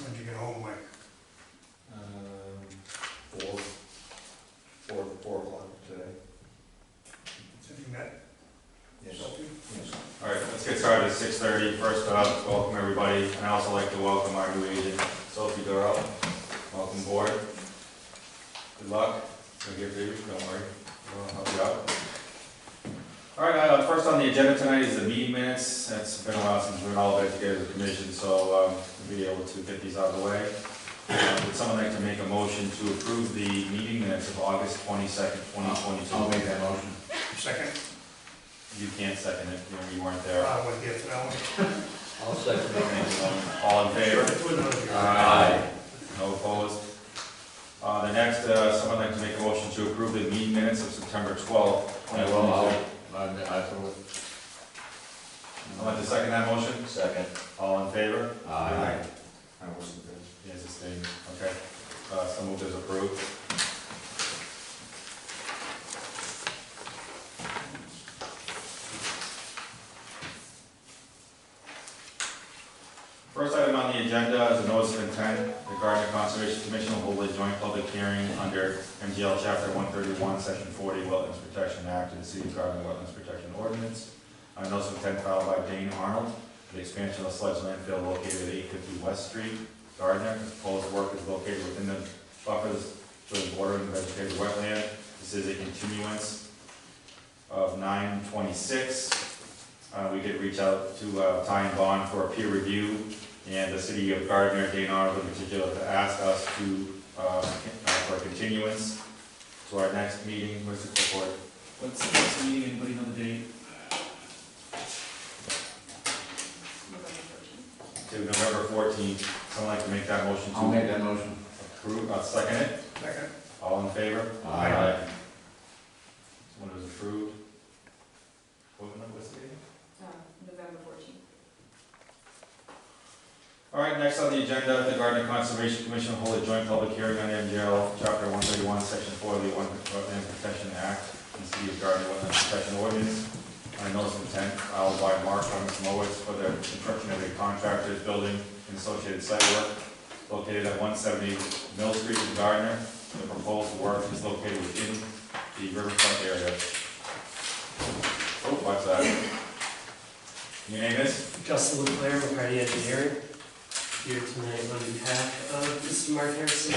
When'd you get home, Mike? 4 o'clock today. Have you met Yes. Sophie? Yes. All right, let's get started at 6:30. First off, welcome everybody, and I'd also like to welcome our new agent, Sophie Durrell. Welcome aboard. Good luck. We're here for you, don't worry. We'll help you out. All right, first on the agenda tonight is the meeting minutes. It's been a while since we've all been together as a commission, so we'll be able to get these out of the way. Would someone like to make a motion to approve the meeting minutes of August 22nd, 2022? I'll make that motion. Second? You can't second it, you weren't there. I was here for that one. I'll second it. Thank you. All in favor? Aye. No opposed. The next, someone like to make a motion to approve the meeting minutes of September 12th, 2022. I'd like to second that motion. Second. All in favor? Aye. I wasn't there. Yes, it's staying. Okay. So moved as approved. First item on the agenda is a notice of intent. The Gardner Conservation Commission will hold a joint public hearing under MGL Chapter 131, Section 40, Wetlands Protection Act and the City of Gardner Wetlands Protection Ordinance. A notice of intent filed by Dane Arnold, the expansion of sludge landfill located at 850 West Street, Gardner. The proposed work is located within the buffers to the bordering the vegetated wetland. This is a continuance of 9/26. We did reach out to Ty and Bond for a peer review, and the City of Gardner, Dane Arnold in particular, to ask us to for a continuance to our next meeting. What's the report? What's the next meeting? Anybody know the date? To November 14th. Someone like to make that motion to I'll make that motion. approve, second it? Second? All in favor? Aye. Someone was approved. What's the date? November 14th. All right, next on the agenda, the Gardner Conservation Commission will hold a joint public hearing on MGL Chapter 131, Section 4 of the Wetland Protection Act and City of Gardner Wetland Protection Ordinance. On a notice of intent filed by Mark Mowitz for the construction of a contractor's building and associated site work located at 170 Mill Street in Gardner. The proposed work is located within the riverfront area. Oh, what's that? Your name is? Justin LeClaire, McCarty Engineering, here tonight on behalf of Mr. Mark Harrison.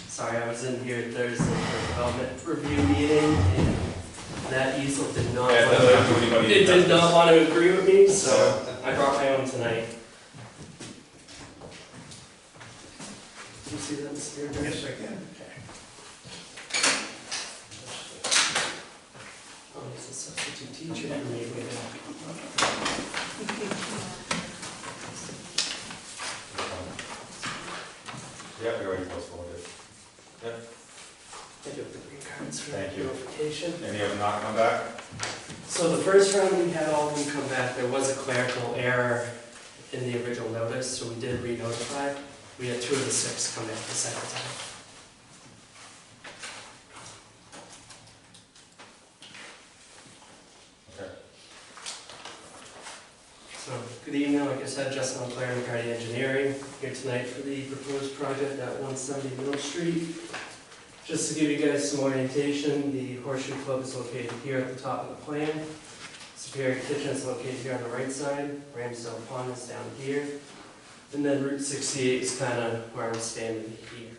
Sorry, I was in here Thursday for a development review meeting, and that easel did not want to agree with me, so I brought my own tonight. Did you see that, Mr. Gardner? Yes, I can. Oh, he's a substitute teacher for me. Way back. Yeah, we already postponed it. Yep. I do have the green cards for Thank you. notification. Any of them not come back? So the first round we had all of them come back, there was a clerical error in the original notice, so we did re-notify. We had 2 of the 6 come back the second time. Okay. So, good evening, like I said, Justin LeClaire, McCarty Engineering, here tonight for the proposed project at 170 Mill Street. Just to give you guys some orientation, the Horseshoe Club is located here at the top of the plan. Superior Kitchen is located here on the right side. Ramsdale Pond is down here. And then Route 68 is kind of where I'm standing here.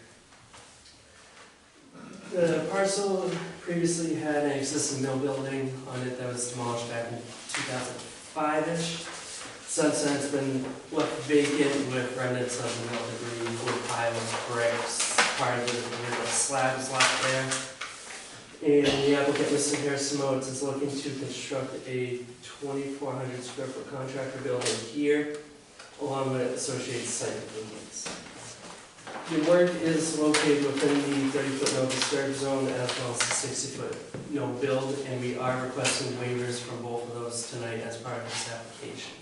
The parcel previously had an existing mill building on it that was demolished back in 2005-ish. Since then, it's been left vacant with remnants of the mill debris, wood piles, bricks. Part of the original slab is left there. And the applicant, Mr. Harrison, is looking to construct a 2,400 square foot contractor building here, along with associated site improvements. The work is located within the 30-foot no disturb zone as well as the 60-foot no build, and we are requesting waivers from both of those tonight as part of this application.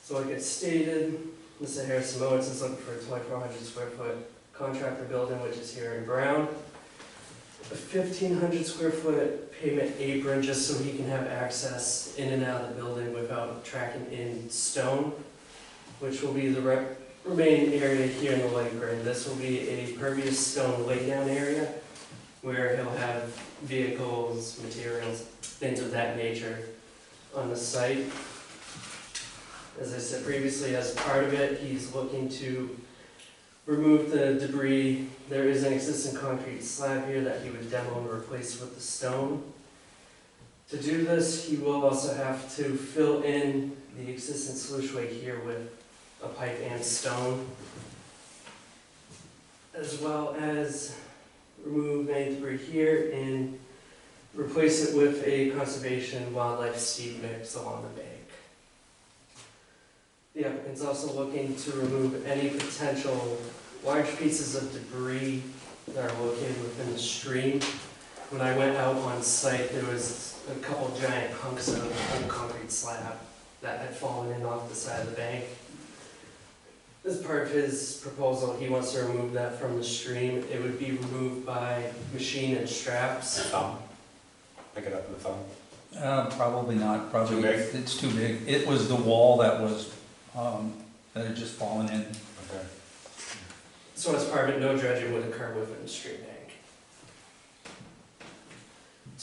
So like I stated, Mr. Harrison is looking for a 2,400 square foot contractor building, which is here in brown. a 1,500 square foot pavement apron just so he can have access in and out of the building without tracking in stone, which will be the remaining area here in the light gray. This will be a pervious stone laydown area where he'll have vehicles, materials, things of that nature on the site. As I said previously, as part of it, he's looking to remove the debris. There is an existing concrete slab here that he would demo and replace with the stone. To do this, he will also have to fill in the existing sluiceway here with a pipe and stone, as well as remove any debris here and replace it with a conservation wildlife seed mix along the bank. The applicant's also looking to remove any potential large pieces of debris that are located within the stream. When I went out on site, there was a couple giant hunks of old concrete slab that had fallen in off the side of the bank. As part of his proposal, he wants to remove that from the stream. It would be removed by machine and straps. Pick it up with a thumb. Probably not, probably. Too big? It's too big. It was the wall that was, that had just fallen in. Okay. So as part of it, no dredging would occur within the stream bank.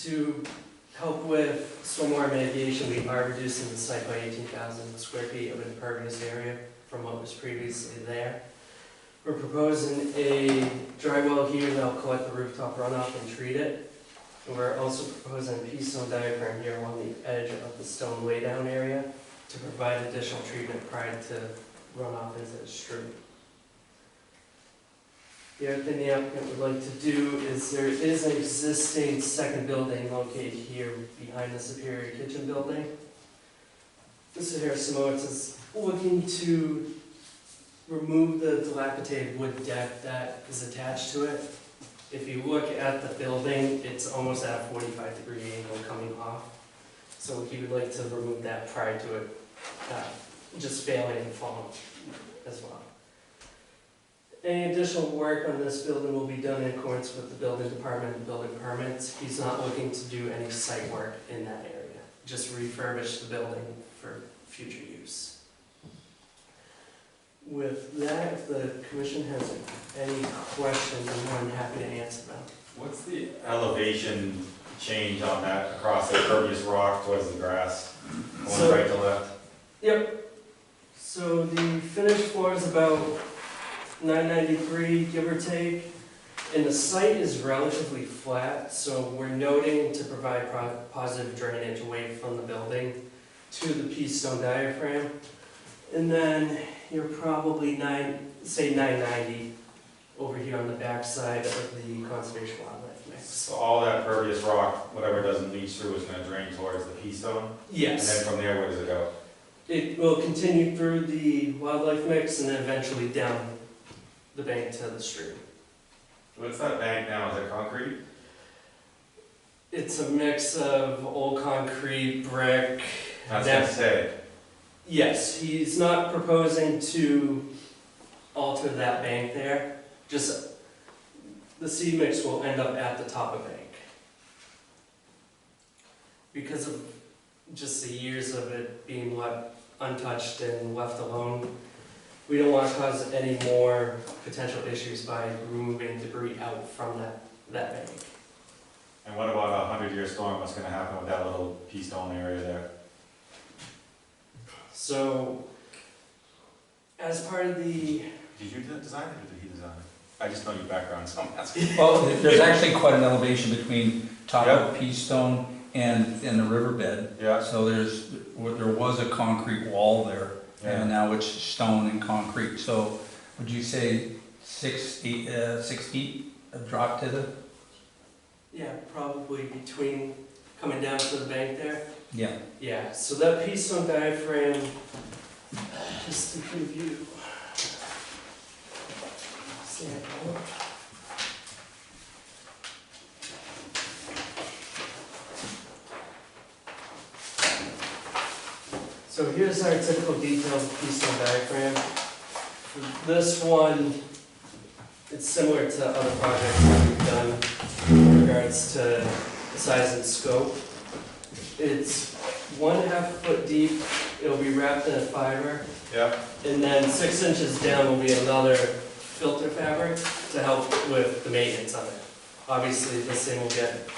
To help with stormwater mitigation, we are reducing the site by 18,000 square feet of impervious area from what was previously there. We're proposing a dry well here that'll collect the rooftop runoff and treat it. And we're also proposing a pea stone diaphragm here along the edge of the stone laydown area to provide additional treatment prior to runoff into the stream. The other thing the applicant would like to do is there is an existing second building located here behind the Superior Kitchen building. Mr. Harris-Samoitz is looking to remove the dilapidated wood deck that is attached to it. If you look at the building, it's almost at a 45-degree angle coming off. So he would like to remove that prior to it just failing to fall as well. Any additional work on this building will be done in accordance with the building department and building permits. He's not looking to do any site work in that area, just refurbish the building for future use. With that, if the commission has any questions, I'm more than happy to answer them. What's the elevation change on that across the pervious rock towards the grass? Going So- right to left? Yep. So the finished floor is about 993, give or take. And the site is relatively flat, so we're noting to provide positive drainage away from the building to the pea stone diaphragm. And then you're probably 990 over here on the back side of the conservation wildlife mix. So all that pervious rock, whatever doesn't leach through, is going to drain towards the pea stone? And Yes. then from there, where does it go? It will continue through the wildlife mix and then eventually down the bank to the stream. What's that bank now? Is it concrete? It's a mix of old concrete, brick. I was going to say. Yes, he's not proposing to alter that bank there, just the seed mix will end up at the top of bank. Because of just the years of it being left untouched and left alone, we don't want to cause any more potential issues by removing debris out from that bank. And what about a 100-year storm? What's going to happen with that little pea stone area there? So, as part of the, Did you design it or did he design it? I just know your background, so I'm asking. Well, there's actually quite an elevation between top Yep. of pea stone and the riverbed. Yeah. So there was a concrete wall there, and now it's stone and concrete. So would you say 6 feet of drop to the? yeah, probably between coming down to the bank there. Yeah. Yeah, so that pea stone diaphragm, just to give you a sample. So here's our typical detailed pea stone diaphragm. For this one, it's similar to other projects that we've done. regards to size and scope. It's 1.5 foot deep, it'll be wrapped in a fiber, Yeah. and then 6 inches down will be another filter fabric to help with the maintenance of it. Obviously, this thing will get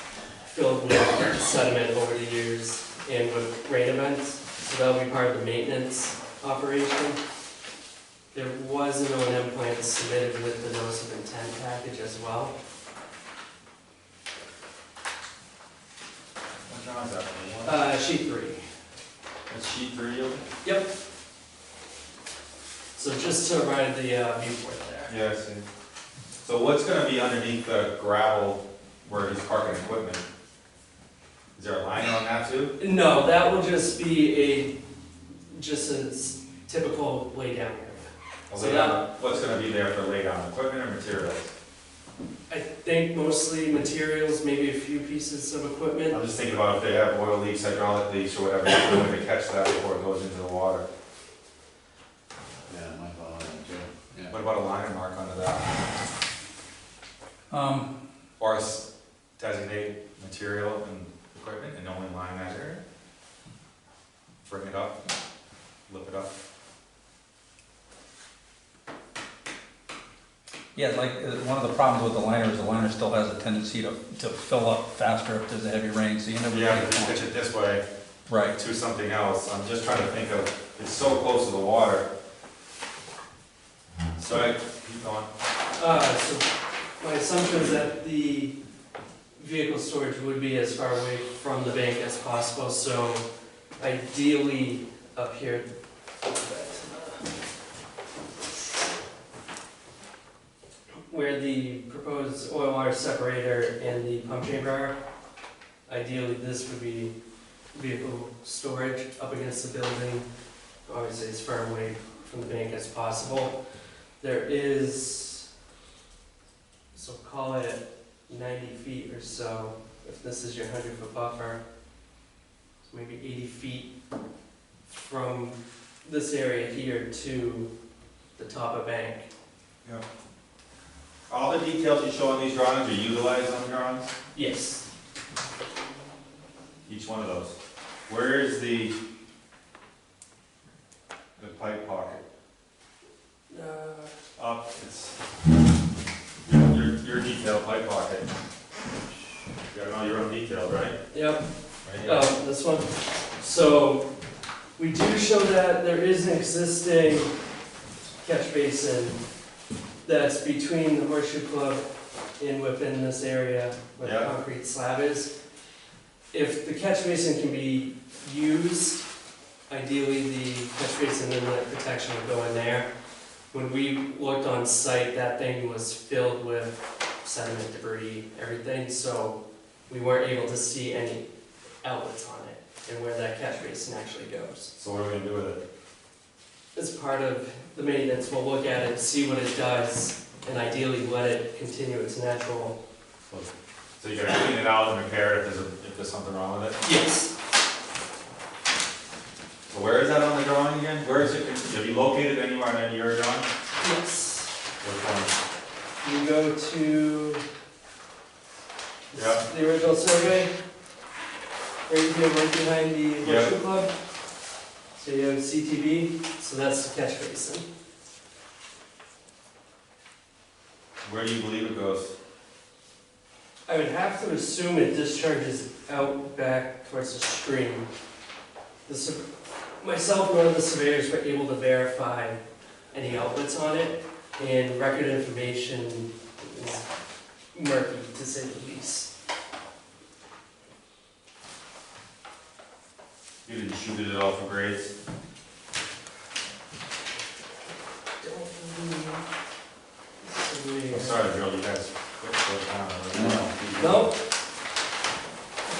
filled with sediment over the years and with rain events, so that'll be part of the maintenance operation. There was an O&M plan submitted with the notice of intent package as well. What drawing is that? One? Sheet 3. That's sheet 3 of it? Yep. So just to provide the viewport there. Yeah, I see. So what's gonna be underneath the gravel where he's parking equipment? Is there a liner on that too? No, that will just be just a typical lay down area. So What's gonna be there for lay down, equipment or materials? I think mostly materials, maybe a few pieces of equipment. I'm just thinking about if they have oil leaks, hydraulic leaks, or whatever, there's no way to catch that before it goes into the water. Yeah, it might fall in too. Yeah. What about a liner mark under that? Or designate material and equipment and only line that area? Bring it up, lip it up. Yeah, like, one of the problems with the liner is the liner still has a tendency to fill up faster if there's a heavy rain, so you never Yeah, really but you want- pitch it this way Right. to something else. I'm just trying to think of, it's so close to the water. So I keep going. So my assumption is that the vehicle storage would be as far away from the bank as possible, so ideally up here. Where the proposed oil water separator and the pump chamber are, ideally this would be vehicle storage up against the building, obviously as far away from the bank as possible. There is, so call it 90 feet or so, if this is your 100-foot buffer, so maybe 80 feet from this area here to the top of bank. Yeah. All the details you show on these drawings are utilized on the drawings? Yes. Each one of those. Where is the pipe pocket? Up, it's your detailed pipe pocket. You gotta know your own details, right? Yep. Right here. This one. So we do show that there is an existing catch basin that's between the horseshoe club and within this area where the Yeah. concrete slab is. If the catch basin can be used, ideally the catch basin inlet protection would go in there. When we looked on site, that thing was filled with sediment, debris, everything, so we weren't able to see any outlets on it and where that catch basin actually goes. So what are we gonna do with it? As part of the maintenance, we'll look at it, see what it does, and ideally let it continue its natural. So you're gonna clean it out and repair it if there's something wrong with it? Yes. So where is that on the drawing again? Where is it? Have you located anywhere on any of your drawing? Yes. Which one? You go to Yeah. the original survey, right here, right behind the Yeah. horseshoe club. So you have CTV, so that's the catch basin. Where do you believe it goes? I would have to assume it discharges out back towards the stream. Myself, none of the surveyors were able to verify any outlets on it, and record information is murky, to say the least. You didn't shoot it at all for grades? I'm sorry, Joe, you guys quick slow down. Nope.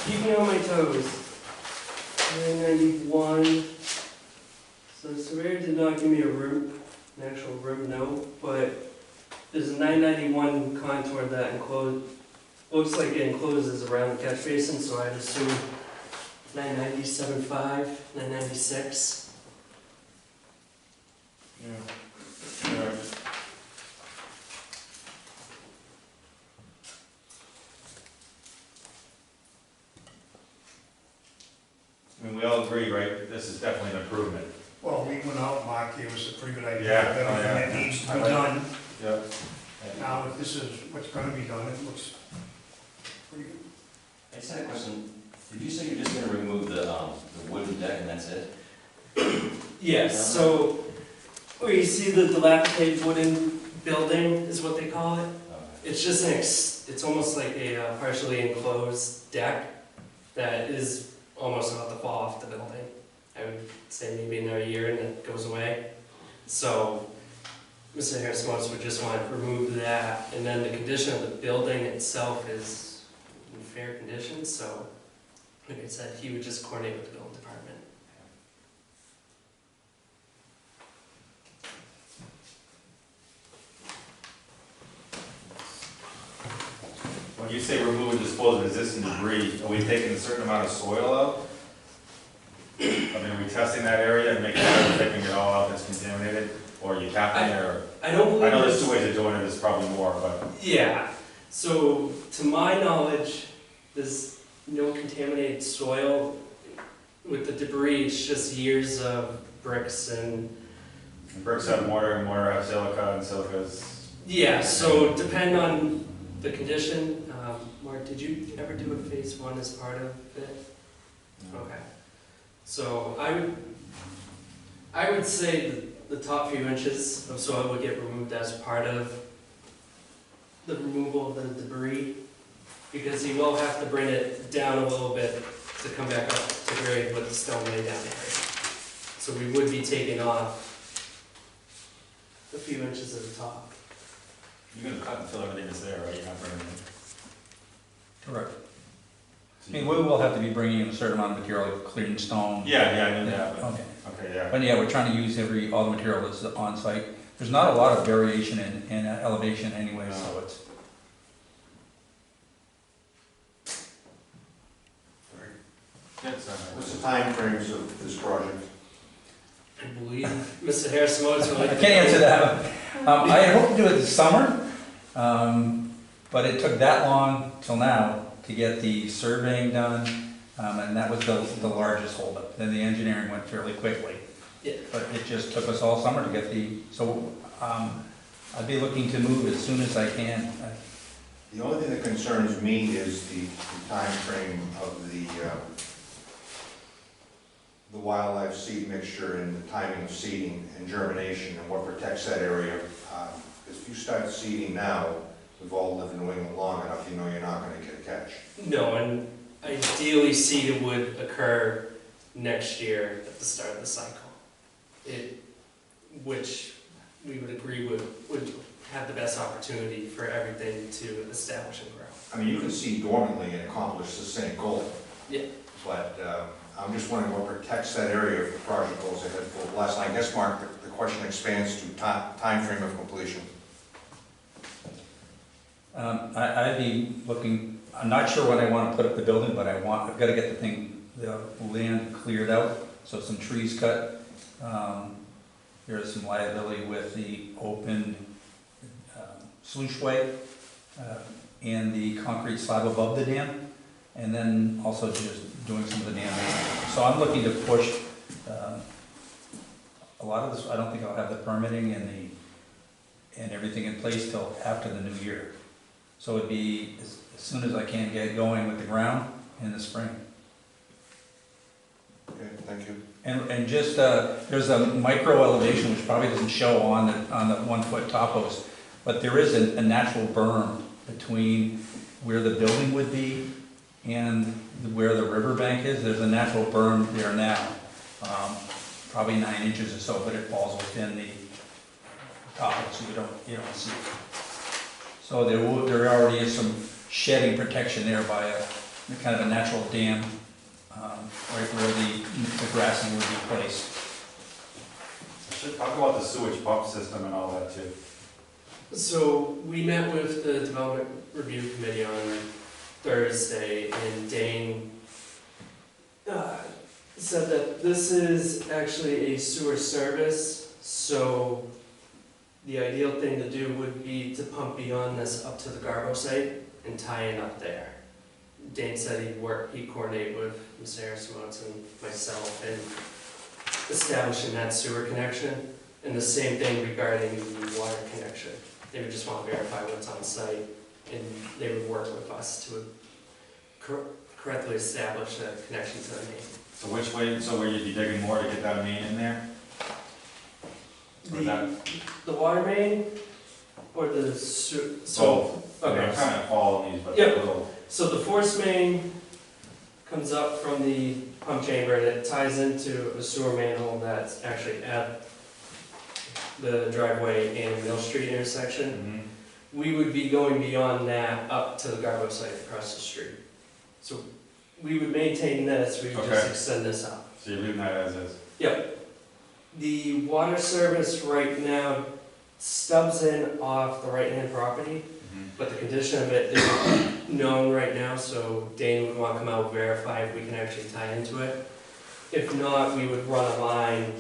Keep me on my toes. 991. So the surveyor did not give me an actual room note, but there's a 991 contour that looks like it encloses around the catch basin, so I'd assume 997.5, 996. Yeah. we all agree, right, this is definitely an improvement. Well, we went out, Mark gave us a pretty good idea Yeah, of oh, everything yeah. that needs to I be like it. done. Yep. Now, if this is what's gonna be done, it looks pretty good. I just had a question. Did you say you're just gonna remove the wooden deck and that's it? Yes, so where you see the dilapidated wooden building is what they call it. It's just it's almost like a partially enclosed deck that is almost about to fall off the building. I would say maybe another year and it goes away. So Mr. Harris would just want to remove that, and then the condition of the building itself is in fair condition, so like I said, he would just coordinate with the building department. When you say remove and dispose of existing debris, are we taking a certain amount of soil out? I mean, are we testing that area and making sure we're taking it all out that's contaminated? Or are you capping it, or? I don't believe I know there's there's- two ways of doing it, there's probably more, but. Yeah, so to my knowledge, there's no contaminated soil with the debris. It's just years of bricks and, Bricks have mortar, and mortar have silica, and silica's. yeah, so depending on the condition, Mark, did you ever do a phase one as part of it? Okay. So I would say the top few inches of soil would get removed as part of the removal of the debris, because you will have to bring it down a little bit to come back up to grade with the stone lay down area. So we would be taking off a few inches at the top. You're gonna cut until everything is there, right? You're not bringing it. Correct. I mean, we will have to be bringing in a certain amount of material, like clearing stone. Yeah, I knew that, but, Okay. okay, yeah. But yeah, we're trying to use all the material that's on site. There's not a lot of variation in elevation anyway, so it's. Yes, What's the timeframes of this project? I believe Mr. Harrison was I really. can't answer that. I had hoped to do it this summer, but it took that long till now to get the surveying done, and that was the largest holdup. Then the engineering went fairly quickly. Yeah. But it just took us all summer to get so I'd be looking to move as soon as I can. The only thing that concerns me is the timeframe of the wildlife seed mixture and the timing of seeding and germination and what protects that area. Because if you start seeding now, we've all lived in New England long enough, you know you're not going to get a catch. No, and ideally seed would occur next year at the start of the cycle. Which we would agree would have the best opportunity for everything to establish and grow. I mean, you can seed dormantly and accomplish the same goal. Yeah. But I'm just wondering what protects that area if the project goes ahead full blast. And I guess, Mark, the question expands to timeframe of completion. I'd be looking, I'm not sure when I want to put up the building, but I've got to get the land cleared out, so some trees cut. There is some liability with the open sluiceway and the concrete slab above the dam, and then also just doing some of the dam. So I'm looking to push a lot of this. I don't think I'll have the permitting and everything in place till after the new year. So it'd be as soon as I can get going with the ground in the spring. Okay, thank you. And just, there's a micro elevation which probably doesn't show on the 1 foot topos, but there is a natural berm between where the building would be and where the riverbank is. There's a natural berm there now, probably 9 inches or so, but it falls within the topos, so you don't see it. So there already is some shedding protection there by a kind of a natural dam. Right where the grassing would be placed. Should talk about the sewage pump system and all that too. So we met with the Development Review Committee on Thursday, and Dane said that this is actually a sewer service, so the ideal thing to do would be to pump beyond this up to the Garbo site and tie in up there. Dane said he'd coordinate with Mr. Harrison and myself in establishing that sewer connection. And the same thing regarding the water connection. They would just want to verify what's on site, and they would work with us to correctly establish a connection to the main. So which way, so where you'd be digging more to get that main in there? Or that, The water main or the sewer? both? Okay. I'm kind of following these, but Yep. a little, So the force main comes up from the pump chamber and it ties into a sewer manhole that's actually at the driveway and Mill Street intersection. We would be going beyond that up to the Garbo site across the street. So we would maintain this, we would just Okay. extend this out. so you're leaving that as is? Yep. The water service right now stubs in off the right-hand property, but the condition of it isn't known right now, so Dane would want to come out and verify if we can actually tie into it. If not, we would run a line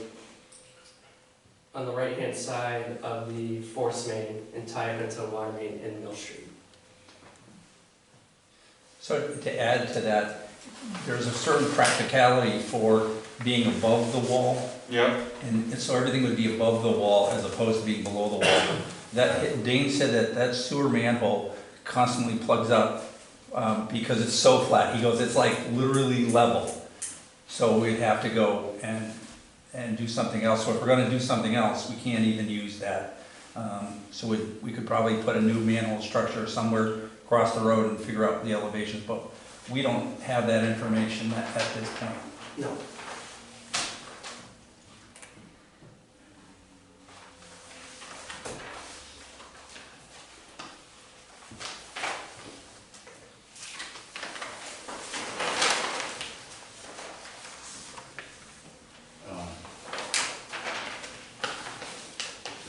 on the right-hand side of the force main and tie it into the water main in Mill Street. So to add to that, there's a certain practicality for being above the wall, Yep. and so everything would be above the wall as opposed to being below the wall. That, Dane said that that sewer manhole constantly plugs up because it's so flat. He goes, it's like literally level. So we'd have to go and do something else. So if we're gonna do something else, we can't even use that. So we could probably put a new manhole structure somewhere across the road and figure out the elevations, but we don't have that information at this point. No.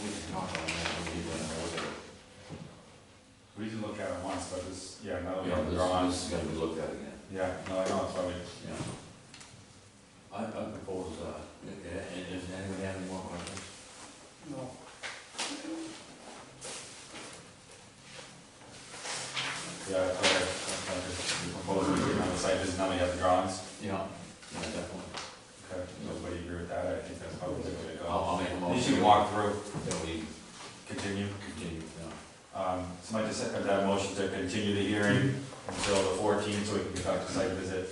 We can talk on that, we can look at it. We can look at it once, but this, yeah, now that we Yeah, have the drawings. this is gonna be looked at again. Yeah, no, I know, it's probably, Yeah. I propose, does anybody have any more questions? No. yeah, I just propose we get on the site visit, now we have the drawings. Yeah, definitely. Okay, everybody agree with that? I think that's probably the way to go. I'll make a At motion. least you can walk through, That we continue. continue, yeah. Somebody just have that motion to continue the hearing until the 14th, so we can conduct a site visit.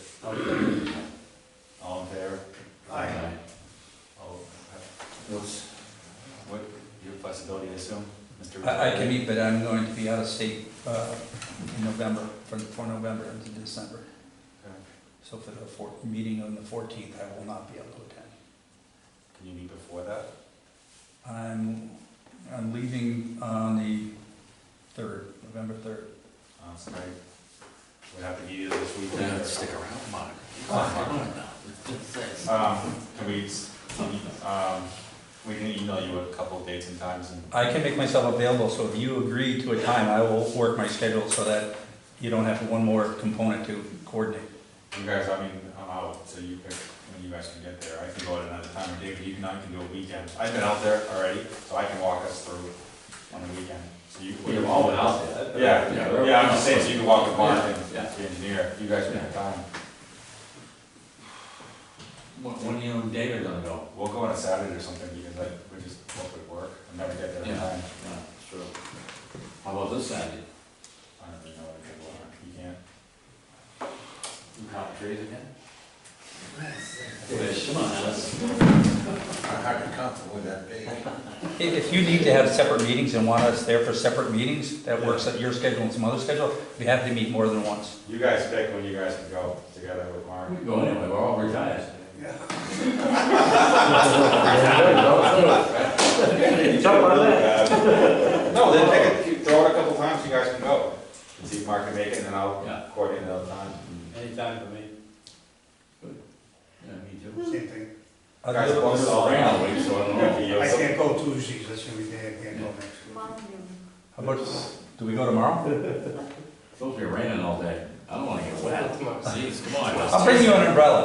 All in favor? Aye. Oh, What's, what, your flexibility, I assume, Mr. I can meet, but I'm going to be out of state in November, for November into December. Okay. So for the meeting on the 14th, I will not be able to attend. Can you meet before that? I'm leaving on the 3rd, November 3rd. So we have to meet either this week. yeah, or- stick around, Mark. Come on, Mark. Can we can email you a couple of dates and times and, I can make myself available, so if you agree to a time, I will work my schedule so that you don't have one more component to coordinate. you guys, I mean, I'm out, so you pick when you guys can get there. I can go at another time of day, but you can, I can do a weekend. I've been out there already, so I can walk us through on the weekend. So you. We've all been out there. Yeah, I'm just saying, so you can walk with Mark and Yeah. the engineer, you guys pick a time. When you and David gonna go? We'll go on a Saturday or something, because like, we just hope it work, and never get there in Yeah. time. Yeah, sure. How about this Saturday? I don't really know what it could work, you can't. You count trees again? Come on, Alice. How comfortable would that be? If you need to have separate meetings and want us there for separate meetings, that works at your schedule and some other schedule, we have to meet more than once. You guys pick when you guys can go together with Mark. We can go anyway, we're all retired. Yeah. No, then pick it, throw it a couple times, you guys can go, and see if Mark can make it, and then I'll Yeah. coordinate another time. Anytime for me. Yeah, me too. Same thing. Guys, close it all Rain down. all week, so I don't know. I can't go Tuesdays, that's the only day I can't go next week. How about, do we go tomorrow? Supposed to be raining all day. I don't wanna get wet. Jeez, come on. I'll bring you an umbrella.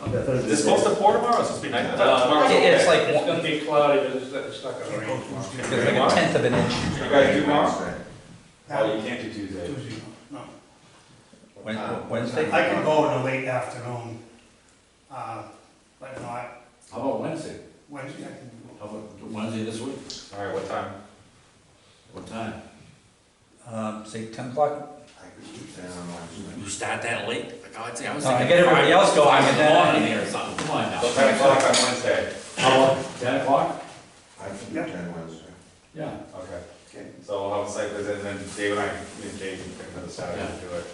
Is it supposed to pour tomorrow, it's supposed to be nice? Tomorrow's It's okay. like, It's gonna be cloudy, but it's not gonna Can't rain. go Tuesday. it's like a tenth of an inch. You guys do tomorrow? Oh, you can't do Tuesday. Tuesday, no. Wednesday? I can go in the late afternoon, but not How about Wednesday? Wednesday, I can go. How about Wednesday this week? All right, what time? What time? Say 10 o'clock? I could do that on Wednesday. You start that late? Like, I was No, I thinking get everybody else going, 5 in and the then- morning here or something, come on now. So 10 o'clock on Wednesday. How about 10 o'clock? I can do Yeah. 10 Wednesday. Yeah. Okay. Okay. So we'll have a site visit, and then Dave and I, me and Dave can pick another Saturday to do it.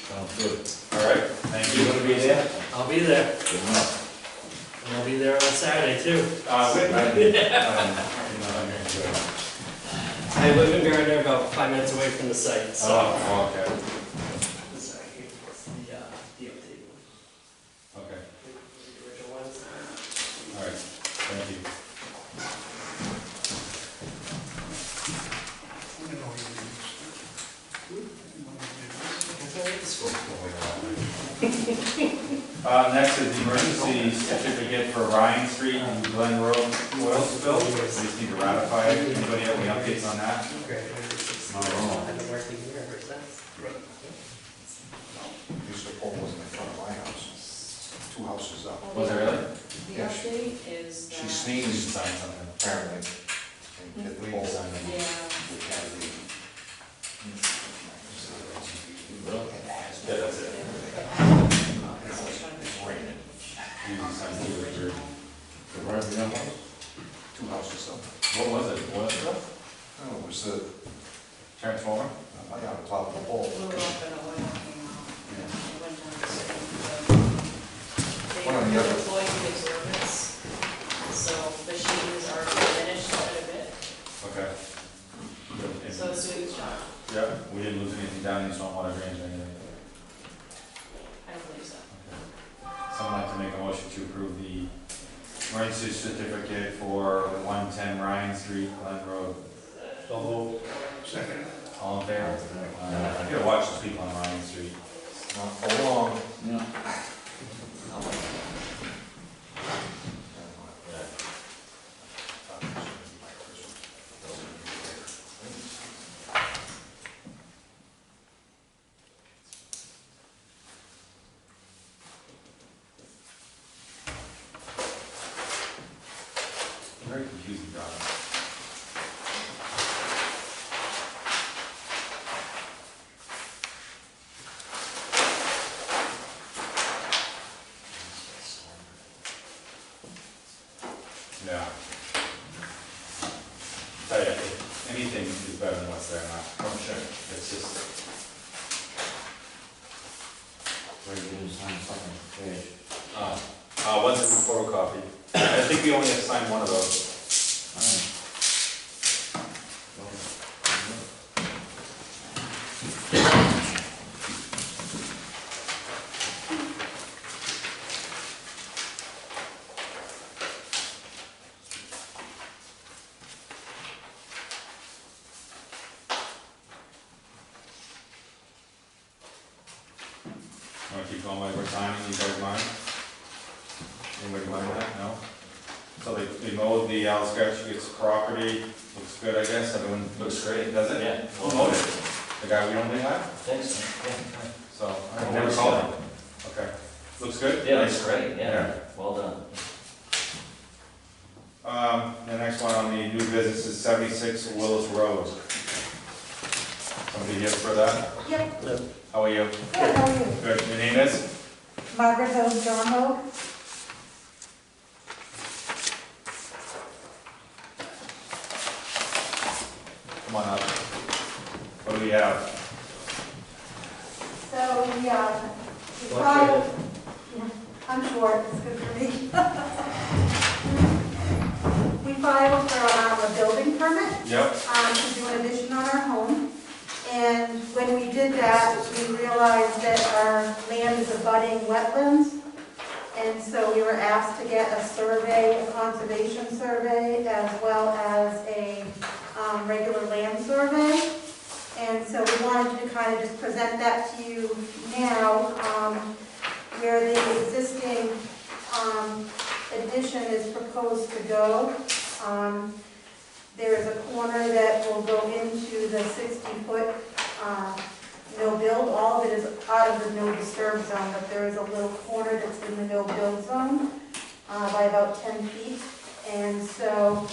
Sounds good. All right, thank You you. gonna be there? I'll be there, Good enough. and I'll be there on Saturday too. I live in Gardner, about 5 minutes away from the site, so. Oh, okay, Sorry, here's the update. okay, The original ones. all right, thank you. I'm gonna go read this. Next is the emergency certificate for Ryan Street and Glen Road oil spill. We just need to ratify it. Anybody have any updates on that? I've been working here ever since. Mr. Paul wasn't in front of my house, 2 houses up. Was it really? The Yeah, she- update is that. She You sneezed should sign something. apparently, and hit the pole. Yeah, Which had the- Yeah, that's it. It's raining. You can sign two or three. The right in your house? 2 houses up. What was it? What? Oh, it was the, Transformer? on top of the pole. blew it up and a oil came out. It went down the city. One on They the are other. deploying the observance, so the machines are finished quite a bit, Okay. so it's doing its job. Yeah, we didn't lose anything down in the stormwater drains or anything. I don't believe so. Someone like to make a motion to approve the emergency certificate for 110 Ryan Street, Glen Road. Second. All in favor? I gotta watch the people on Ryan Street. Not for long. Yeah. Very confusing drawing. Yeah. Tell you, anything is better than what's there now. Oh, sure. It's just, Where you gonna sign something, page? one's a photocopy. I think we only have to sign one of those. Want to keep going while we're signing, you guys mind? Anybody mind that? No? So they mowed the Alsgetch's property, looks good, I guess, everyone looks great, does it? Yeah. Who mowed it? The guy we normally have? Thanks. So, I never called him. Okay, looks good? Yeah, that's great, Yeah. yeah, well done. The next one on the new business is 76 Willis Road. Somebody here for that? Yep, How are you? good, how are you? Good, your name is? Margaret Hill, John Hope. Come on up. What do we have? So we What's filed, yeah, I'm short, it's good for me. We filed for a building permit Yep. to do an addition on our home. And when we did that, we realized that our land is abutting wetlands. And so we were asked to get a survey, a conservation survey, as well as a regular land survey. And so we wanted to kind of just present that to you now, where the existing addition is proposed to go. There is a corner corner that will go into the 60-foot no build. All of it is out of the no disturb zone, but there is a little corner that's in the no build zone by about 10 feet. And so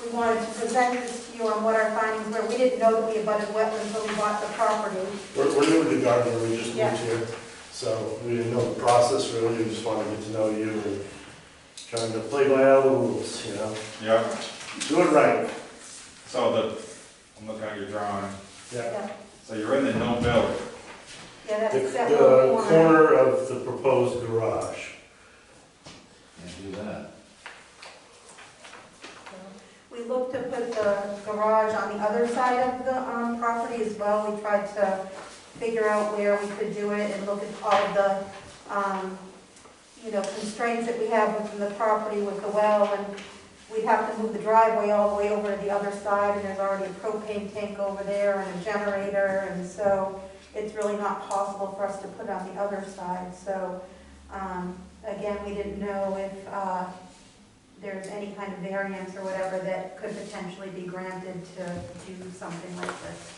we wanted to present this to you on what our findings were. We didn't know that we abutted wetlands until we bought the property. We're new to Gardner, we just Yeah. moved here, so we didn't know the process really, we just wanted to get to know you and trying to play by all the rules, you know? Yeah, Do it right. so I'm looking at your drawing, Yeah. so you're in the no build. Yeah, that's The except for the corner of the proposed garage. Can't do that. We looked to put the garage on the other side of the property as well. We tried to figure out where we could do it and look at all of the, constraints that we have within the property with the well. And we'd have to move the driveway all the way over to the other side, and there's already a propane tank over there and a generator. And so it's really not possible for us to put on the other side. So, again, we didn't know if there's any kind of variance or whatever that could potentially be granted to do something like this.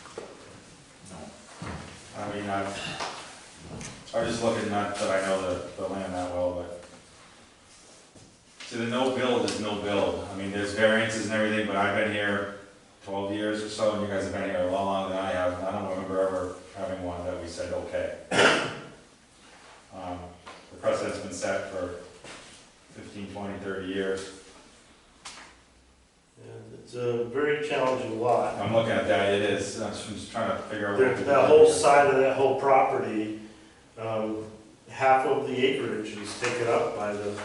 I mean, I was just looking, not that I know the land that well, but see, the no build is no build. I mean, there's variances and everything, but I've been here 12 years or so, and you guys have been here a lot longer than I have, and I don't remember ever having one that we said, okay. The precedent's been set for 15, 20, 30 years. And it's a very challenging lot. I'm looking at that, it is, I'm just trying to figure out. what to do. That whole side of that whole property, half of the acreage is taken up by the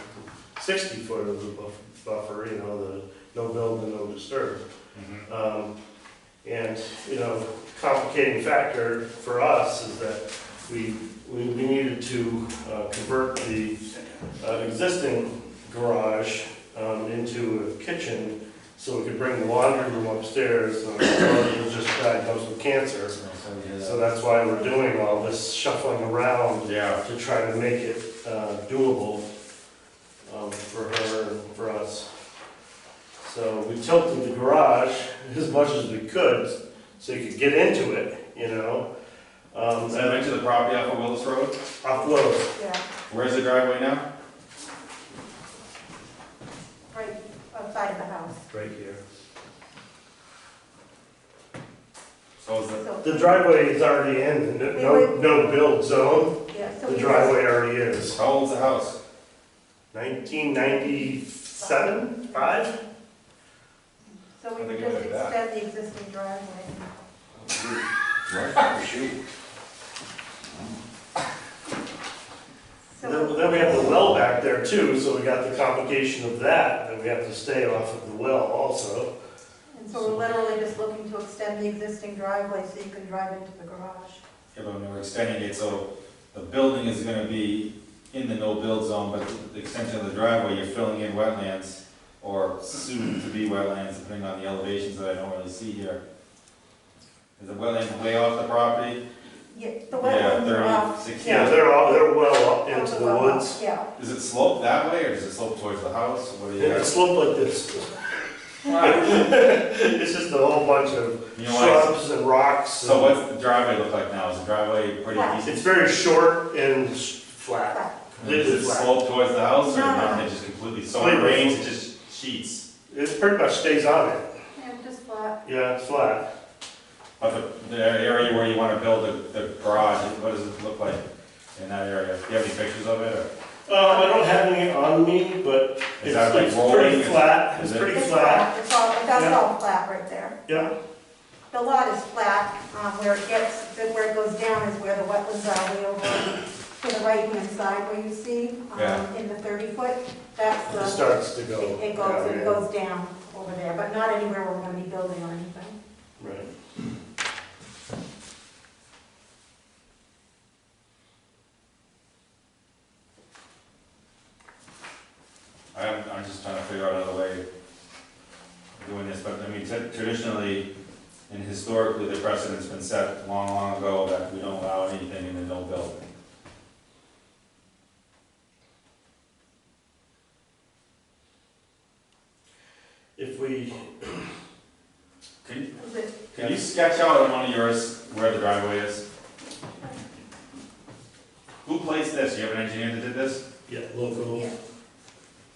60-foot of the buffer, you know, the no build and no disturb. Mhm. And, complicating factor for us is that we needed to convert the existing garage into a kitchen so we could bring the laundry room upstairs. My brother was just diagnosed with cancer, so that's why we're doing all this shuffling around Yeah, to try to make it doable for her and for us. So we tilted the garage as much as we could so you could get into it, you know. is that into the property off of Willis Road? Offload. Yeah, Where's the driveway now? right outside of the house. Right here. So is the, So, The driveway is already in the no build zone. yeah, so The we driveway already is. how old's the house? 1997, 5? So we I would think just I like that. extend the existing driveway. Right, shoot. So, Then we have the well back there too, so we got the complication of that, that we have to stay off of the well also. and so we're literally just looking to extend the existing driveway so you can drive into the garage. Yeah, but when we're extending it, so the building is gonna be in the no-build zone, but the extension of the driveway, you're filling in wetlands or soon to be wetlands, depending on the elevations that I don't really see here. Is the wetland way off the property? Yeah, the Yeah, wetlands are off. 30, 60. Yeah, they're well up into the Well, woods. Yeah. Does it slope that way, or does it slope towards the house? What do you It guys? sloped like this. It's just a whole bunch of You know why? shrubs and rocks. So what's the driveway look like now? Is the driveway pretty Flat. decent? It's very short and flat. Flat. Does Completely it flat. slope towards the house, or No, no, not? no. It just completely, so when it rains, it just sheets? It pretty much stays on it. Yeah, just flat. Yeah, it's flat. But the area where you want to build the garage, what does it look like in that area? Do you have any pictures of it, or? I don't have any on me, but Is that like it's rolling? pretty flat. Is It's it? pretty It's flat. It's all, that's Yeah. all flat right there. Yeah. The lot is flat, where it goes down is where the wetlands are, way over to the right-hand side where you see, Yeah. in the 30-foot. That's It the, starts to go. it down, goes down over there, but not anywhere where we're gonna be building or anything. Right. I'm just trying to figure out another way of doing this, but I mean, traditionally and historically, the precedent's been set long, long ago that we don't allow anything in the no build. If we, Can sketch out on one of yours where the driveway is? Who placed this? You have an engineer that did this? Yeah, local, Yeah.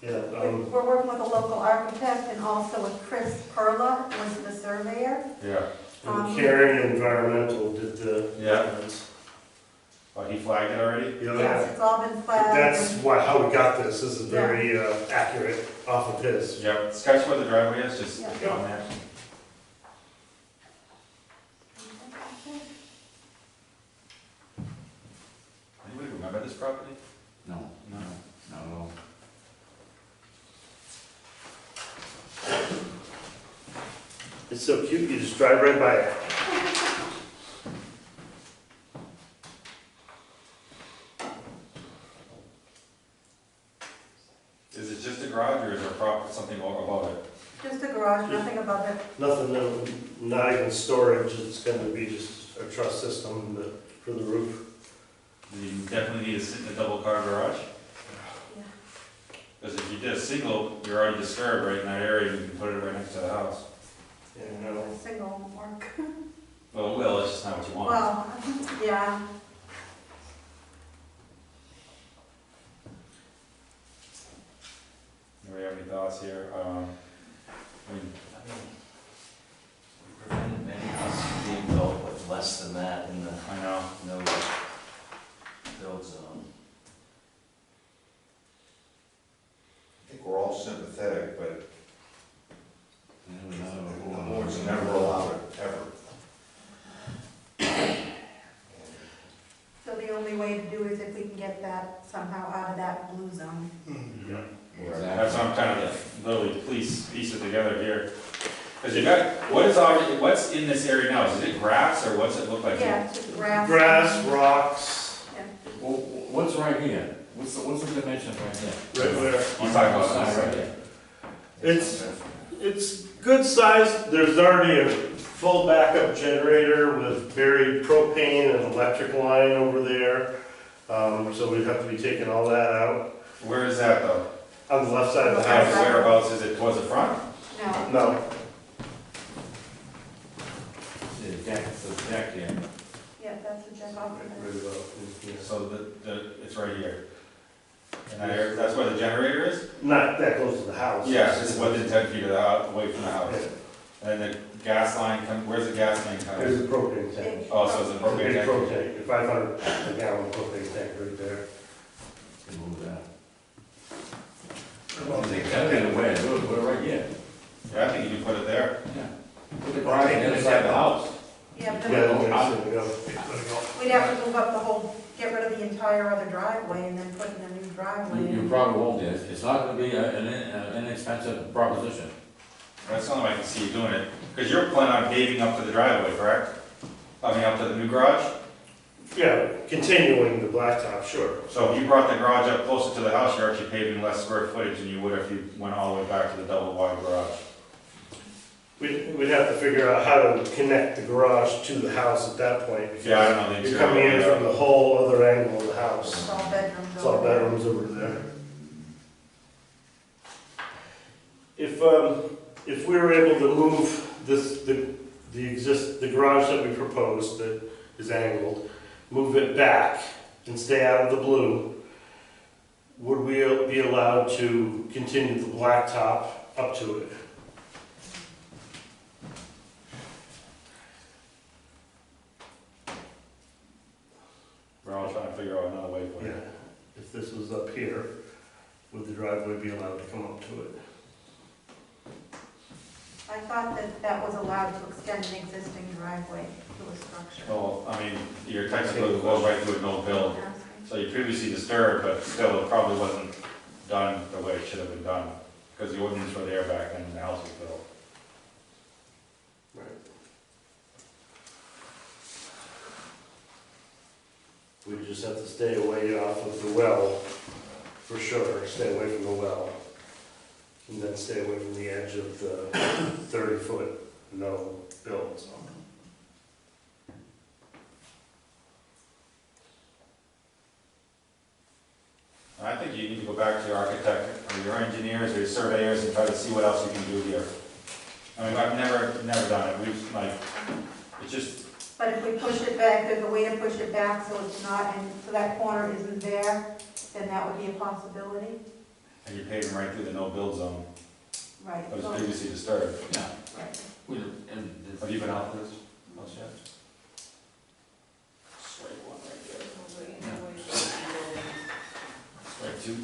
yeah, We're working with a local architect and also with Chris Perla, was the surveyor. Yeah. and Caring Environmental did the. Yeah. Oh, he flagged it already? Yeah, Yes, it's all been flagged. that's how we got this. This is very accurate off of his. Yep. Sketch where the driveway is, just Yeah. on there. Anybody remember this property? No, No. not at all. It's so cute, you just drive right by it. Is it just a garage or is there something about it? Just a garage, nothing above it. Nothing, not even storage, it's gonna be just a truss system for the roof. You definitely need a double car garage? Yeah. Because if you did a single, you're already disturbed right in that area, you can put it right next to the house. Yeah, no. A single won't work. Well, it will, it's just not what you want. Well, yeah. Do we have any thoughts here? I mean, We prevented many houses being built with less than that in the I know. no build zone. I think we're all sympathetic, but And we know the who- board's never allowed it, ever. So the only way to do is if we can get that somehow out of that blue zone. Yeah. That's what I'm trying to literally piece it together here. Because you got, what's in this area now? Is it grass or what's it look like? Yeah, it's just grass. Grass, rocks, Well, what's right here? What's the dimension right there? right there. I'm talking about Side this. right there. It's good size, there's already a full backup generator with buried propane and electric line over there. So we'd have to be taking all that out. Where is that though? On the left side of the Half house. whereabouts is it towards the front? No, No, The deck here. yeah, that's a check off. So it's right here. And that's where the generator is? Not that close to the house. Yeah, it's within 10 feet of the house, away from the house. And then the gas line, where's the gas line coming? There's a propane tank. Oh, so it's a propane Big tank? propane, a 500 gallon propane tank right there. Move that. Okay, we're right here. Yeah, I think you can put it there. Yeah. Put the garage inside the house. Yeah, Yeah, but there we go. we'd have to move up the whole, get rid of the entire other driveway and then put in a new driveway. You probably won't, it's not gonna be an inexpensive proposition. That's the only way I can see you doing it. Because you're planning on paving up to the driveway, correct? I mean, up to the new garage? Yeah, continuing the blacktop, sure. So if you brought the garage up closer to the house, you're actually paving less square footage than you would if you went all the way back to the double wide garage. We'd have to figure out how to connect the garage to the house at that point. because Yeah, I don't know the You're coming in interior. from the whole other angle of the house. It's all bedrooms. It's all over there. bedrooms over there. If we were able to move the garage that we proposed that is angled, move it back and stay out of the blue, would we be allowed to continue the blacktop up to it? We're all trying to figure out another way for Yeah. it. If this was up here, would the driveway be allowed to come up to it? I thought that that was allowed to extend an existing driveway to a structure. Well, I mean, you're technically going right through a no build. So you previously disturbed, but still it probably wasn't done the way it should have been done. Because the ordinance were there back then when the house was built. Right. We just have to stay away off of the well, for sure, stay away from the well. And then stay away from the edge of the 30-foot no build zone. I think you need to go back to your architect, or your engineers, or your surveyors, and try to see what else you can do here. I mean, I've never done it, we've, like, It's just, But if we push it back, there's a way to push it back so it's not, and so that corner isn't there, then that would be a possibility. and you're paving right through the no-build zone, Right. that was So- previously disturbed. Yeah. right. Have you been out to this house yet? Straight one right there. Right, two.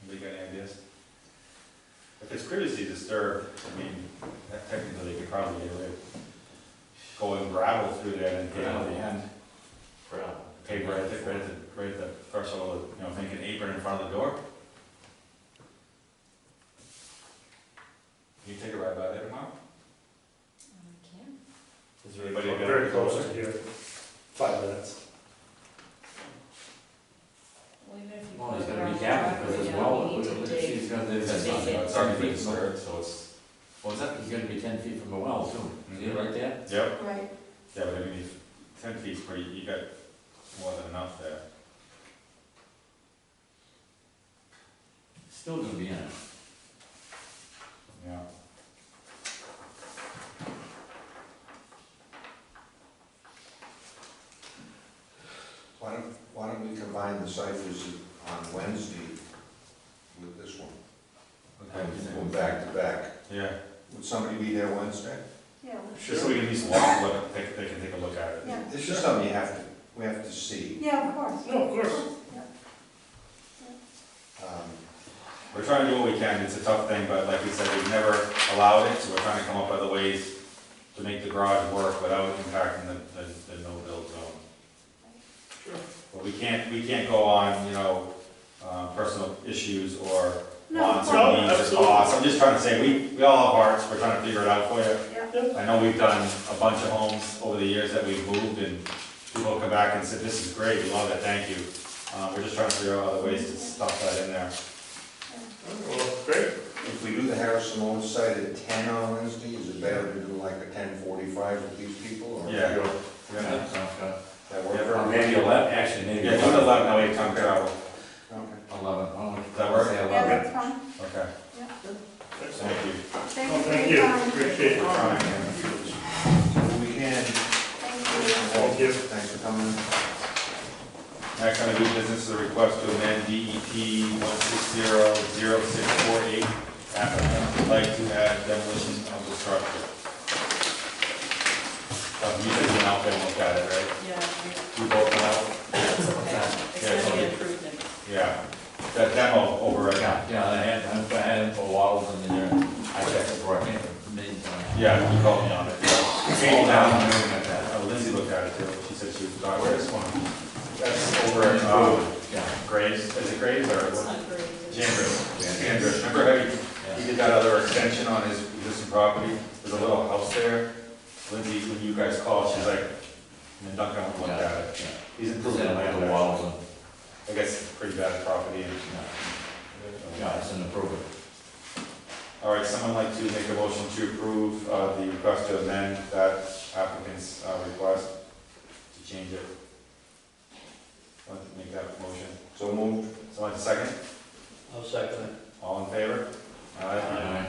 Anybody got any ideas? If it's previously disturbed, I mean, technically they could probably get away with going gravel through there and get out of the end. Pave right at the threshold, you know, make an apron in front of the door. Can you take a ride by there tomorrow? Is there anybody? I'm very close to here, 5 minutes. Well, even if you Well, put he's it gonna on be the capped driveway, because you as don't well, need to if dig. she's gonna, That's that's not- not, It's already been disturbed, so it's, what was that, he's gonna be 10 feet from the well too, see it right there? yep, Right. yeah, but I mean, 10 feet's pretty, you got more than enough there. Still gonna be in it. Yeah. Why don't we combine the site visit on Wednesday with this one? Okay. Go back to back. Yeah, Would somebody be there Wednesday? Yeah. just so we can at least walk, look, they can take a look at it. Yeah. It's just something we have to see. Yeah, of course. No, of course. Yeah. We're trying to do what we can, it's a tough thing, but like we said, we've never allowed it, so we're trying to come up with other ways to make the garage work without impacting the no-build zone. Sure. But we can't go on, you know, personal issues or No, wants no, or needs or absolutely. costs. I'm just trying to say, we all have hearts, we're trying to figure it out for you. Yeah. I know we've done a bunch of homes over the years that we've moved, and people come back and said, this is great, we love it, thank you. We're just trying to figure out other ways to stuff that in there. Well, great. If we do the Harrison Old site at 10 on Wednesday, is it better to do like a 10:45 with these people? Or Yeah. Yeah, sounds good. that work for Or everybody? maybe 11, actually, maybe. Yeah, do the 11, that way you time travel. Okay. 11, oh. Does that work? Say Yeah, 11. that's fine. Okay, Yeah. Excellent. thank you. Thank Well, you for thank your you, time. appreciate We're it. trying. We can. Thank you. Thank you. Thanks for coming. Next on the new business is a request to amend DEP 1600648. Applicant would like to add demolition of the structure. You said you went out there and looked at it, right? Yeah, You both went out? it's okay. It's Yeah, gonna be okay. improvement. Yeah. That demo over right now. Yeah, I had for waddles in there, I checked it before I came, Yeah, you called me on it. All down, looking at that. Lindsay looked at it too. She said she was, where's this one? That's over at, Yeah. Graves, is it Graves or It's what? not great. Chandris. Remember how he did that other extension on his existing property? There's a little house there. Lindsay, when you guys called, she's like, and then Duncan went and looked at it. He's improved the land The there. waddles and, I guess it's pretty bad property. And, yeah, it's an improvement. all right, someone like to make a motion to approve the request to amend that applicant's request to change it. Want to make that motion? So moved. Someone like to second? I'll second it. All in favor? Aye. Aye.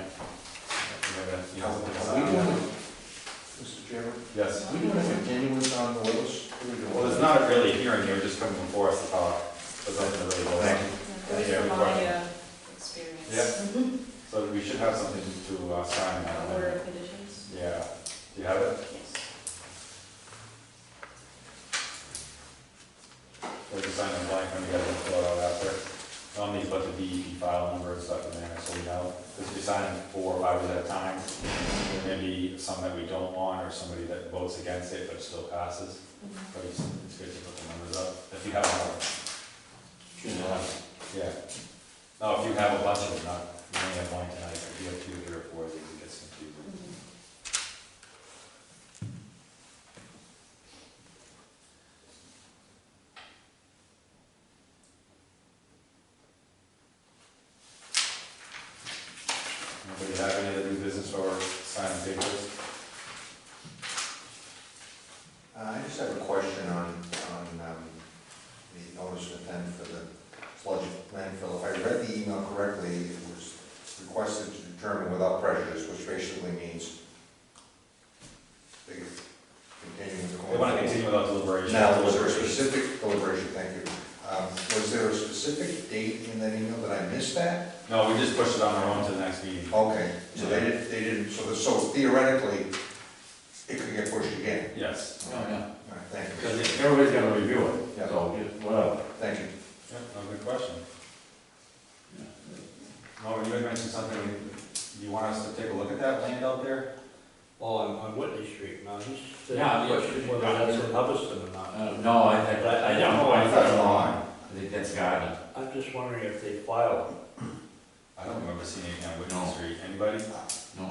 You have something to Are we sign? doing, Mr. Chairman, Yes. are we doing a continuance on the Willis? Well, it's not really a hearing, you're just coming before us to talk. There's nothing to really vote Thank on. you. Based Yeah, on good my question. experience. Yeah. So we should have something to sign now. Order of conditions? Yeah. Do you have it? Yes. Or just sign it blank, and we gotta fill it out after. I'll need to put the DEP file number and stuff in there, so we know. Because we sign 4 or 5 at a time. There may be some that we don't want, or somebody that votes against it, but still passes. But it's good to put the numbers up, if you have more. Yeah. No, if you have a bunch of them, not, you only have one tonight, if you have 2, 3, or 4, then it gets confusing. Anybody have any other new business or signing papers? I just have a question on the notice of intent for the sludge landfill. If I read the email correctly, it was requested to determine without prejudice, which basically means they could continue with the. They want to continue without deliberation. Now, was there a specific deliberation, thank you. Was there a specific date in that email? Did I miss that? No, we just pushed it on our own to the next meeting. Okay, so they didn't, so theoretically, it could get pushed again. Yes. Oh, yeah. All right, thank you. Because everybody's gonna review it, Yeah. so, just whatever. Thank you. Yeah, no, good question. Oh, you had mentioned something, you want us to take a look at that land out there? Well, on Whitney Street, now, he's Yeah, questioning whether that's in Hubbardston or not. No, I think, I don't know, I thought it was Wrong. I think that's Gardner. I'm just wondering if they filed. I don't remember seeing anything on Whitney No. Street. Anybody? No.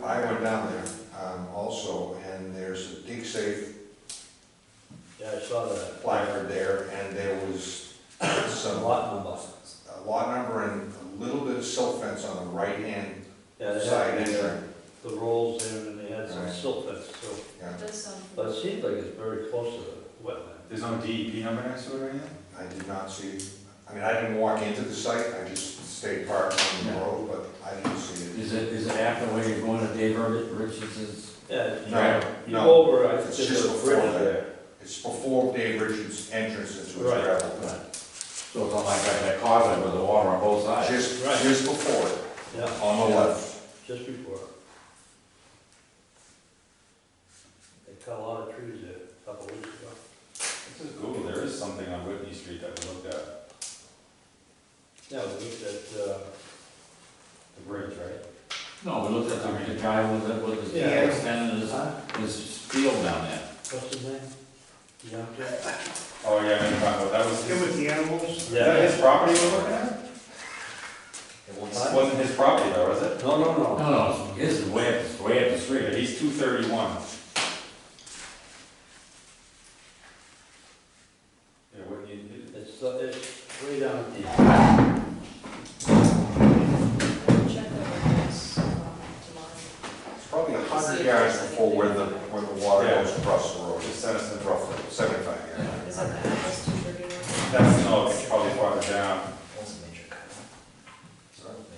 I went down there, also, and there's a dig safe Yeah, I saw that. placard there, and there was Some some lot number. a lot number and a little bit of silt fence on the right-hand Yeah, they side had entrance. the rolls in and they had some Right. silt fence, so. Yeah, It does sound. But it seems like it's very close to the wetland. There's no DEP number next to it or anything? I did not see, I mean, I didn't walk into the site, I just stayed parked on the Yeah. road, but I didn't see it. Is it after where you're going to Dave Richardson's? Yeah, No, you no. go over, I think It's there's just a before bridge that. there. It's before Dave Richards' entrance into his Right. gravel. So it's not like that closet with the water on both sides? Right. Just before it, Yeah, on the left. just before. They cut a lot of trees there a couple weeks ago. This is Google, there is something on Whitney Street that we looked at, Yeah, we looked at, the bridge, right? No, we looked at the guy with his, Yeah. extending his field down there. what's his name? Youngster? Oh, yeah, I know, about that was Get his, with the animals. is that his property we're looking at? It was- It wasn't his property though, was it? No, no, no. No, no, his is way up the street. Yeah, he's 231. Yeah, Whitney, It's way down deep. Check over this tomorrow. It's probably 100 yards before where the water Yeah. goes across the road. just sent us the Roughly 75 yards. Is that the address 231? That's, no, it's probably farther down. What's a major cut?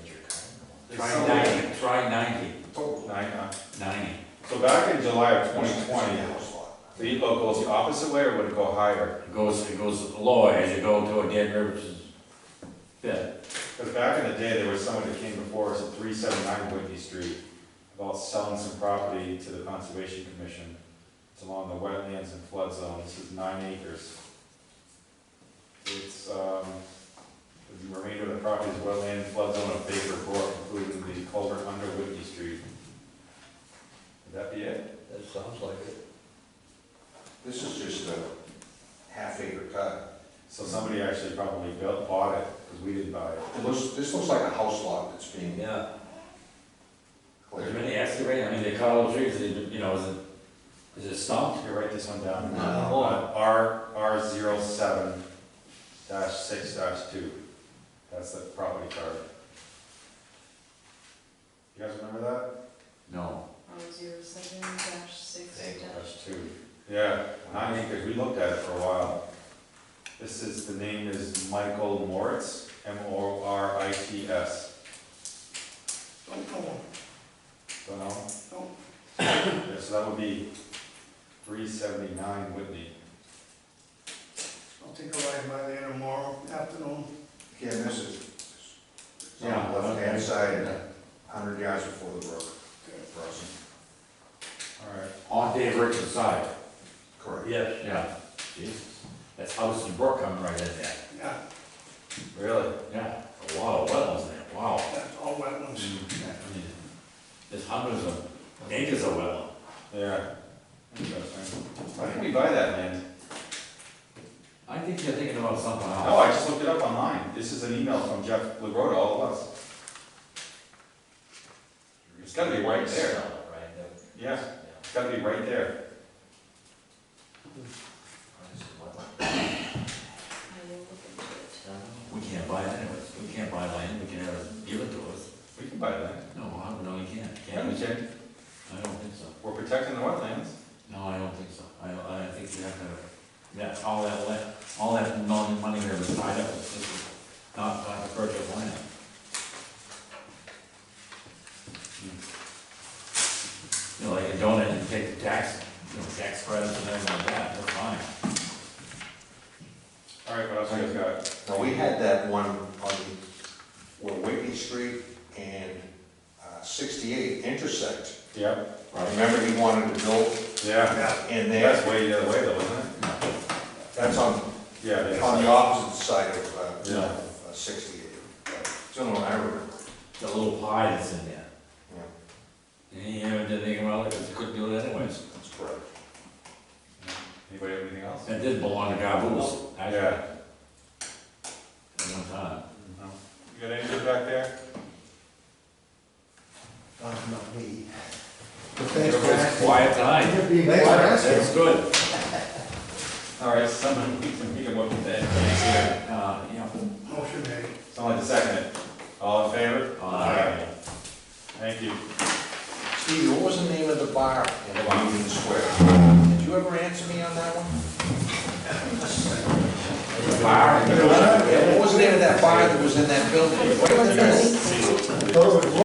Major cut. It's Try somewhere- 90, try 90, Oh, 90. So back in July of 2020, House lot. the EPO goes the opposite way or would it go higher? It goes lower as you go to a dead Richardson's pit. Because back in the day, there was someone that came before us at 379 Whitney Street about selling some property to the Conservation Commission. It's along the wetlands and flood zone. This is 9 acres. It's, the remainder of the property is wetland flood zone of Baker Brook, including the culvert under Whitney Street. Would that be it? That sounds like it. This is just a half-acre cut. So somebody actually probably bought it, because we didn't buy it. This looks like a house lot that's being Yeah. Is there cleared. any excavating? I mean, they cut all the trees, you know, is it stumped? Here, write this one down. No. R07-6-2. That's the property card. You guys remember that? No. 07-6. That's 2. Yeah, 9 acres. We looked at it for a while. This is, the name is Michael Moritz, M-O-R-I-T-S. Don't know. Don't know? No. Yeah, so that would be 379 Whitney. I'll take a ride by there tomorrow afternoon. Again, this is on Yeah, the left-hand okay. side, 100 yards before the brook. Crossing. All right. On Dave Richards' side. Correct. Yes. Yeah. Jesus. That's Hudson Brook coming right in there. Yeah, Really? Yeah. A lot of wetlands there. Wow. that's all wetlands. Yeah, I mean, there's hundreds of acres of wetland. Yeah. Interesting. Why didn't we buy that land? I think you're thinking about something else. No, I just looked it up online. This is an email from Jeff LaGrotta, to all of us. It's gotta be right there. Right, Yeah, it's gotta be right there. I will look into it. We can't buy it anyways. We can't buy land. We can have it give it to us. We can buy that. No, you can't. Yeah, Can we we? can. I don't think so. We're protecting the wetlands. No, I don't think so. I think you have to, yeah, all that money there was tied up. and take the tax, tax credits and everything like that, they're fine. All right, what else you guys got? Now, we had that one on where Whitney Street and 68 intersect. Yep. Remember he wanted to build Yeah. in there? That's way the other way though, isn't it? That's on Yeah. on the opposite side of Yeah. 68. It's on the area. The little pie that's in there. Yeah, And he never did anything wrong with it, because he couldn't do it anyways. that's correct. Anybody have anything else? It did belong to Gaboos, actually, Yeah. at one time. You got anything back there? Not me. Everybody's quiet tonight. That's good. All right, someone, we can make a motion to end things here. Motion made. Someone like to second it. All in favor? Aye. Thank you. Steve, what was the name of the bar in Union Square? Did you ever answer me on that one? Bar? Yeah, what was the name of that bar that was in that building? What was the name?